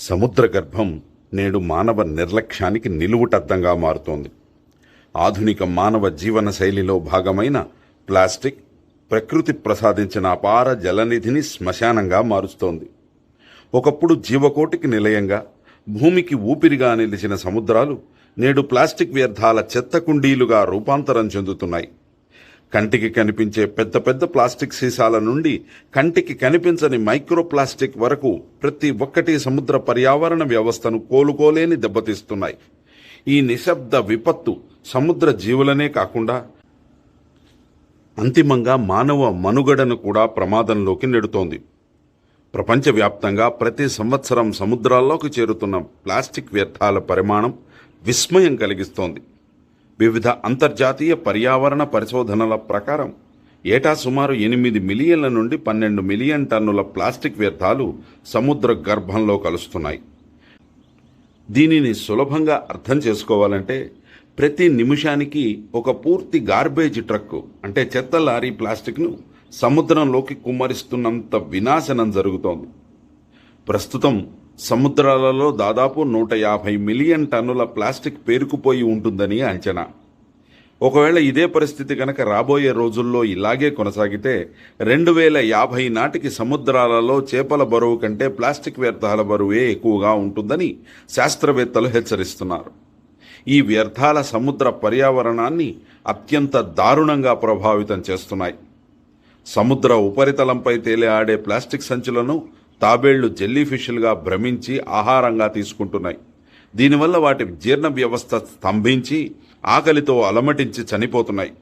సముద్ర గర్భం నేడు మానవ నిర్లక్ష్యానికి నిలువుటద్దంగా మారుతోంది. ఆధునిక మానవ జీవన శైలిలో భాగమైన ప్లాస్టిక్ ప్రకృతి ప్రసాదించిన అపార జలనిధిని శ్మశానంగా మారుస్తోంది. ఒకప్పుడు జీవకోటికి నిలయంగా, భూమికి ఊపిరిగా నిలిచిన సముద్రాలు నేడు ప్లాస్టిక్ వ్యర్థాల చెత్త కుండీలుగా రూపాంతరం చెందుతున్నాయి. కంటికి కనిపించే పెద్ద పెద్ద ప్లాస్టిక్ సీసాల నుండి కంటికి కనిపించని మైక్రో ప్లాస్టిక్ వరకు ప్రతి ఒక్కటి సముద్ర పర్యావరణ వ్యవస్థను కోలుకోలేని దెబ్బతీస్తున్నాయి. ఈ నిశ్శబ్ద విపత్తు సముద్ర జీవులనే కాకుండా అంతిమంగా మానవ మనుగడను కూడా ప్రమాదంలోకి నెడుతోంది. ప్రపంచవ్యాప్తంగా ప్రతి సంవత్సరం సముద్రాల్లోకి చేరుతున్న ప్లాస్టిక్ వ్యర్థాల పరిమాణం విస్మయం కలిగిస్తోంది. వివిధ అంతర్జాతీయ పర్యావరణ పరిశోధనల ప్రకారం ఏటా సుమారు 8 మిలియన్ల నుండి 12 మిలియన్ టన్నుల ప్లాస్టిక్ వ్యర్థాలు సముద్ర గర్భంలో కలుస్తున్నాయి. దీనిని సులభంగా అర్థం చేసుకోవాలంటే ప్రతి నిమిషానికి ఒక పూర్తి గార్బేజ్ ట్రక్ అంటే చెత్త లారీ ప్లాస్టిక్ను సముద్రంలోకి కుమ్మరిస్తున్నంత వినాశనం జరుగుతోంది. ప్రస్తుతం సముద్రాలలో దాదాపు 150 మిలియన్ టన్నుల ప్లాస్టిక్ పేరుకుపోయి ఉంటుందని అంచనా. ఒకవేళ ఇదే పరిస్థితి కనుక రాబోయే రోజుల్లో ఇలాగే కొనసాగితే 2050 నాటికి సముద్రాలలో చేపల బరువు కంటే ప్లాస్టిక్ వ్యర్థాల బరువే ఎక్కువగా ఉంటుందని శాస్త్రవేత్తలు హెచ్చరిస్తున్నారు. ఈ వ్యర్థాల సముద్ర పర్యావరణాన్ని అత్యంత దారుణంగా ప్రభావితం చేస్తున్నాయి. సముద్ర ఉపరితలంపై తేలి ఆడే ప్లాస్టిక్ సంచులను తాబేళ్లు జెల్లీ ఫిష్లుగా భ్రమించి ఆహారంగా తీసుకుంటున్నాయి. దీనివల్ల వాటి జీర్ణ వ్యవస్థ స్తంభించి ఆకలితో అలమటించి చనిపోతున్నాయి.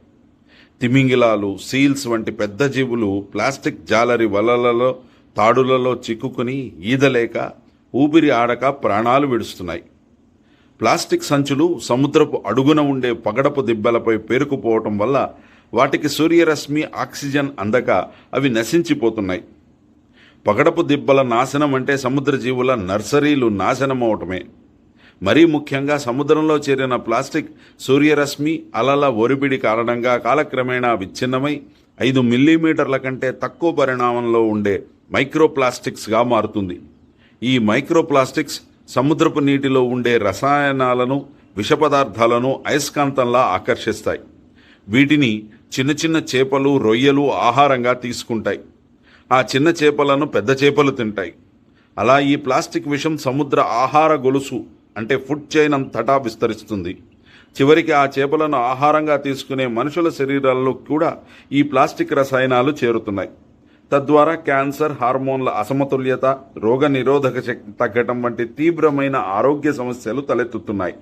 తిమింగిలాలు, సీల్స్ వంటి పెద్ద జీవులు ప్లాస్టిక్ జాలరి వలలలో, తాడులలో చిక్కుకుని ఈదలేక ఊపిరి ఆడక ప్రాణాలు విడుస్తున్నాయి. ప్లాస్టిక్ సంచులు సముద్రపు అడుగున ఉండే పగడపు దిబ్బలపై పేరుకుపోవటం వల్ల వాటికి సూర్యరశ్మి, ఆక్సిజన్ అందక అవి నశించిపోతున్నాయి. పగడపు దిబ్బల నాశనం అంటే సముద్ర జీవుల నర్సరీలు నాశనమవటమే. మరీ ముఖ్యంగా సముద్రంలో చేరిన ప్లాస్టిక్ సూర్యరశ్మి అలల ఒరిపిడి కారణంగా కాలక్రమేణా విచ్ఛిన్నమై 5 మిల్లీమీటర్ల కంటే తక్కువ పరిమాణంలో ఉండే మైక్రోప్లాస్టిక్స్గా మారుతుంది. ఈ మైక్రోప్లాస్టిక్స్ సముద్రపు నీటిలో ఉండే రసాయనాలను, విష పదార్థాలను అయస్కాంతంలా ఆకర్షిస్తాయి. వీటిని చిన్న చిన్న చేపలు, రొయ్యలు ఆహారంగా తీసుకుంటాయి. ఆ చిన్న చేపలను పెద్ద చేపలు తింటాయి. అలా ఈ ప్లాస్టిక్ విషం సముద్ర ఆహార గొలుసు అంటే ఫుడ్ చైన్ అంతటా విస్తరిస్తుంది. చివరికి ఆ చేపలను ఆహారంగా తీసుకునే మనుషుల శరీరాల్లో కూడా ఈ ప్లాస్టిక్ రసాయనాలు చేరుతున్నాయి. తద్వారా క్యాన్సర్, హార్మోన్ల అసమతుల్యత, రోగ నిరోధక శక్తి తగ్గటం వంటి తీవ్రమైన ఆరోగ్య సమస్యలు తలెత్తుతున్నాయి.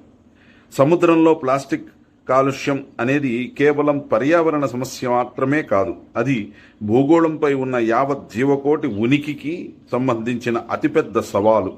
సముద్రంలో ప్లాస్టిక్ కాలుష్యం అనేది కేవలం పర్యావరణ సమస్య మాత్రమే కాదు, అది భూగోళంపై ఉన్న యావత్ జీవకోటి ఉనికికి సంబంధించిన అతిపెద్ద సవాలు.